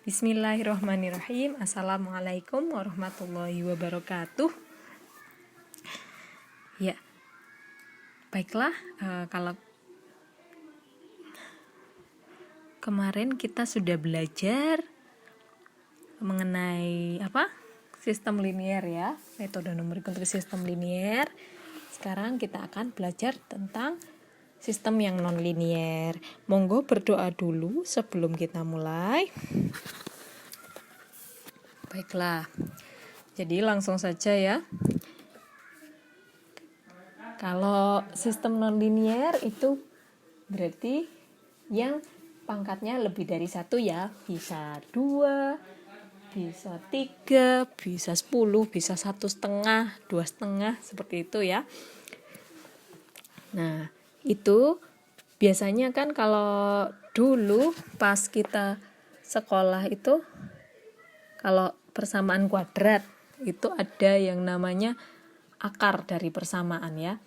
Bismillahirrahmanirrahim. Assalamualaikum warahmatullahi wabarakatuh. Ya, baiklah, kalau kemarin kita sudah belajar mengenai sistem linier ya, metode numerik untuk sistem linier. Sekarang kita akan belajar tentang sistem yang non linier. Monggo berdoa dulu sebelum kita mulai. Baiklah, jadi langsung saja ya. Kalau sistem non linier itu berarti yang pangkatnya lebih dari 1 ya, bisa 2, bisa 3, bisa 10, bisa 1,5, 2,5, seperti itu ya. Nah, itu biasanya kan kalau dulu pas kita sekolah itu, kalau persamaan kuadrat itu ada yang namanya akar dari persamaan ya.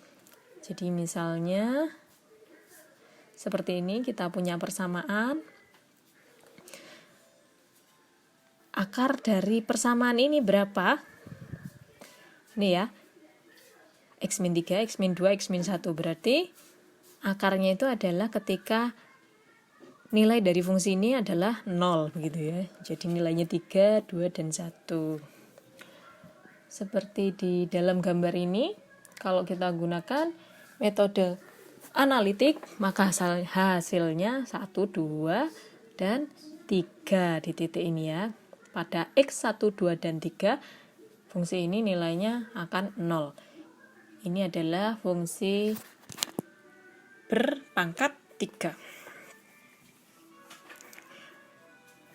Jadi misalnya seperti ini, kita punya persamaan. Akar dari persamaan ini berapa? Ini ya, X-3, X-2, X-1. Berarti akarnya itu adalah ketika nilai dari fungsi ini adalah 0 begitu ya. Jadi nilainya 3, 2, dan 1. Seperti di dalam gambar ini, kalau kita gunakan metode analitik, maka hasilnya 1, 2, dan 3 di titik ini ya. Pada X, 1, 2, dan 3, fungsi ini nilainya akan 0. Ini adalah fungsi berpangkat 3.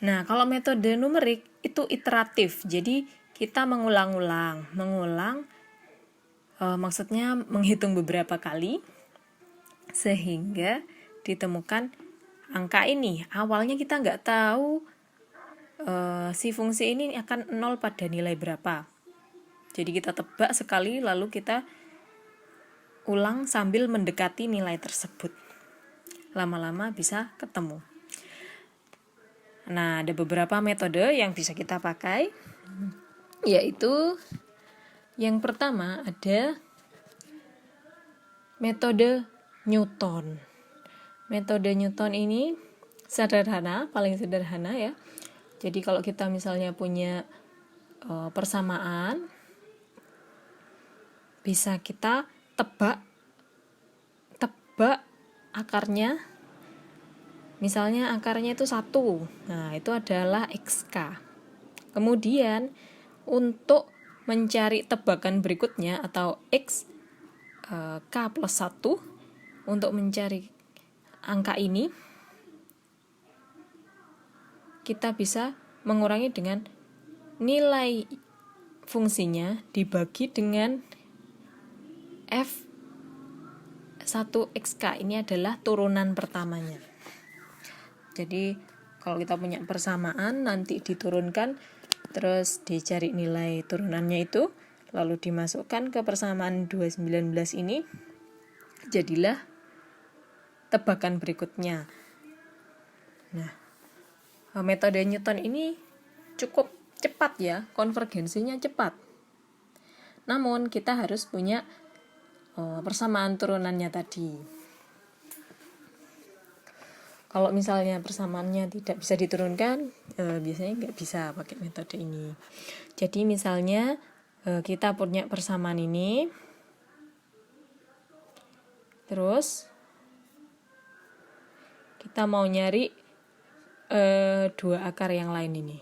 Nah, kalau metode numerik itu iteratif. Jadi kita mengulang, maksudnya menghitung beberapa kali sehingga ditemukan angka ini. Awalnya kita nggak tahu si fungsi ini akan 0 pada nilai berapa. Jadi kita tebak sekali lalu kita ulang sambil mendekati nilai tersebut. Lama-lama bisa ketemu. Nah, ada beberapa metode yang bisa kita pakai, yaitu yang pertama ada metode Newton. Metode Newton ini paling sederhana ya. Jadi kalau kita misalnya punya persamaan, bisa kita tebak akarnya. Misalnya akarnya itu 1. Nah, itu adalah XK. Kemudian untuk mencari tebakan berikutnya atau K plus 1, untuk mencari angka ini kita bisa mengurangi dengan nilai fungsinya dibagi dengan F1XK. Ini adalah turunan pertamanya. Jadi kalau kita punya persamaan, nanti diturunkan, terus dicari nilai turunannya itu, lalu dimasukkan ke persamaan 219 ini, jadilah tebakan berikutnya. Nah, metode Newton ini cukup cepat ya, konvergensinya cepat. Namun kita harus punya persamaan turunannya tadi. Kalau misalnya persamaannya tidak bisa diturunkan, biasanya nggak bisa pakai metode ini. Jadi misalnya kita punya persamaan ini, terus kita mau nyari 2 akar yang lain ini.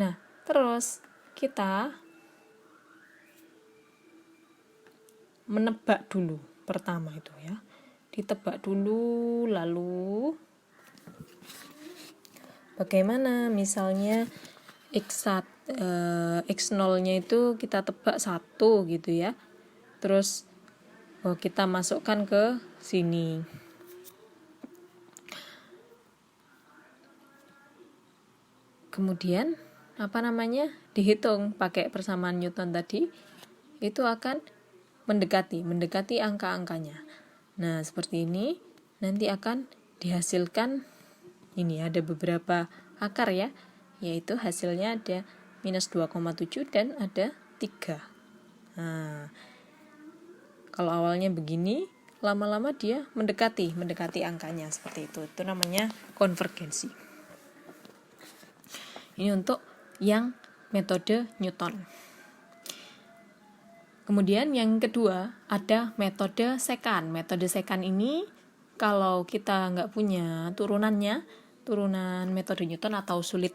Nah, terus kita menebak dulu pertama itu ya. Ditebak dulu, lalu bagaimana misalnya X0-nya itu kita tebak 1 gitu ya. Terus kita masukkan ke sini. Kemudian dihitung pakai persamaan Newton tadi, itu akan mendekati angka-angkanya. Nah, seperti ini nanti akan dihasilkan, ini ada beberapa akar ya, yaitu hasilnya ada minus 2,7 dan ada 3. Nah, kalau awalnya begini, lama-lama dia mendekati angkanya seperti itu. Itu namanya konvergensi. Ini untuk yang metode Newton. Kemudian yang kedua ada metode Secant. Metode Secant ini kalau kita nggak punya turunannya, turunan metode Newton atau sulit,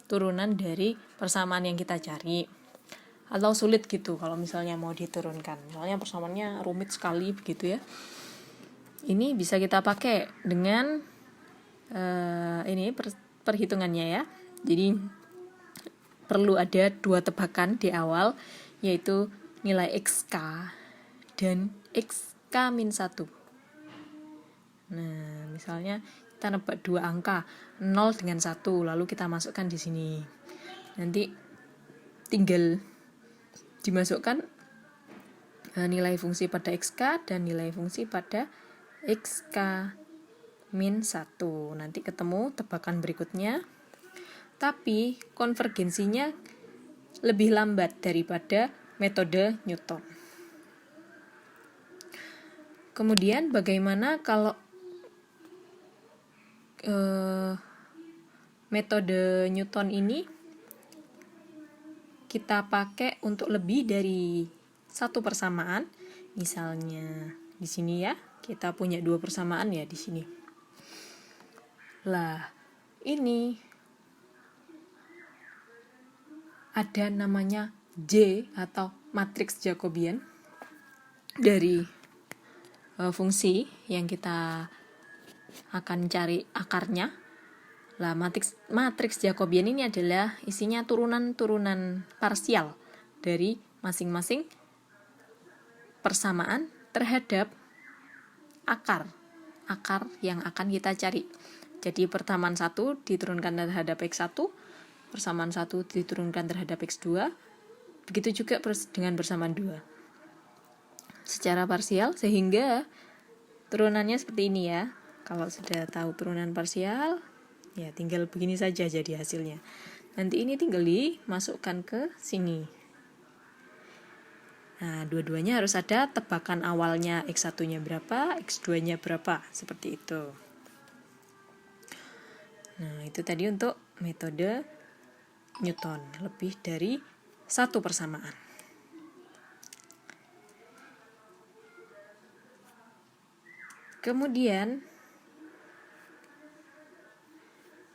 turunan dari persamaan yang kita cari, atau sulit gitu kalau misalnya mau diturunkan. Misalnya persamaannya rumit sekali begitu ya. Ini bisa kita pakai dengan ini perhitungannya ya. Jadi perlu ada 2 tebakan di awal, yaitu nilai XK dan XK-1. Nah, misalnya kita nebak 2 angka, 0 dengan 1, lalu kita masukkan di sini. Nanti tinggal dimasukkan nilai fungsi pada XK dan nilai fungsi pada XK-1. Nanti ketemu tebakan berikutnya. Tapi konvergensinya lebih lambat daripada metode Newton. Kemudian bagaimana kalau metode Newton ini kita pakai untuk lebih dari 1 persamaan? Misalnya di sini ya, kita punya 2 persamaan ya di sini. Lah, ini ada namanya J atau matriks Jacobian dari fungsi yang kita akan cari akarnya. Lah, matriks Jacobian ini adalah isinya turunan-turunan parsial dari masing-masing persamaan terhadap akar yang akan kita cari. Jadi persamaan 1 diturunkan terhadap X1, persamaan 1 diturunkan terhadap X2, begitu juga dengan persamaan 2 secara parsial, sehingga turunannya seperti ini ya. Kalau sudah tahu turunan parsial, ya tinggal begini saja jadi hasilnya. Nanti ini tinggal dimasukkan ke sini. Nah, dua-duanya harus ada tebakan awalnya, X1-nya berapa, X2-nya berapa, seperti itu. Nah, itu tadi untuk metode Newton, lebih dari 1 persamaan. Kemudian,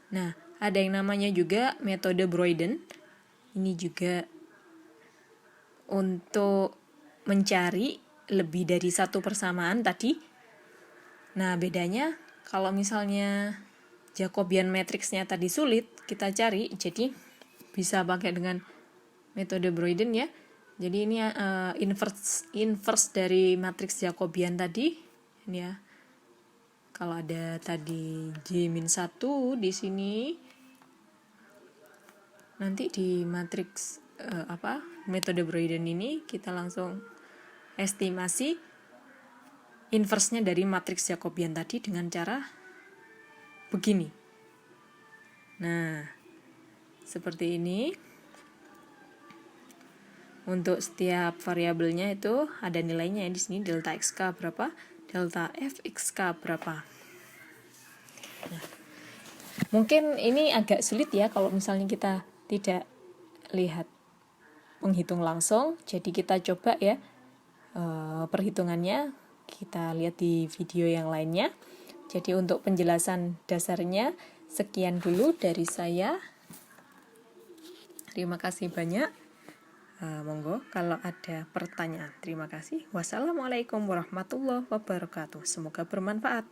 nah, ada yang namanya juga metode Broyden. Ini juga untuk mencari lebih dari 1 persamaan tadi. Nah, bedanya kalau misalnya Jacobian matriksnya tadi sulit kita cari, jadi bisa pakai dengan metode Broyden ya. Jadi ini inverse dari matriks Jacobian tadi. Ini ya. Kalau ada tadi J-1 di sini, nanti di matriks metode Broyden ini kita langsung estimasi inverse-nya dari matriks Jacobian tadi dengan cara begini. Nah, seperti ini. Untuk setiap variabelnya itu ada nilainya di sini, delta XK berapa, delta FXK berapa. Nah, mungkin ini agak sulit ya kalau misalnya kita tidak lihat menghitung langsung. Jadi kita coba ya perhitungannya, kita lihat di video yang lainnya. Jadi untuk penjelasan dasarnya sekian dulu dari saya. Terima kasih banyak. Monggo kalau ada pertanyaan. Terima kasih. Wassalamualaikum warahmatullahi wabarakatuh. Semoga bermanfaat.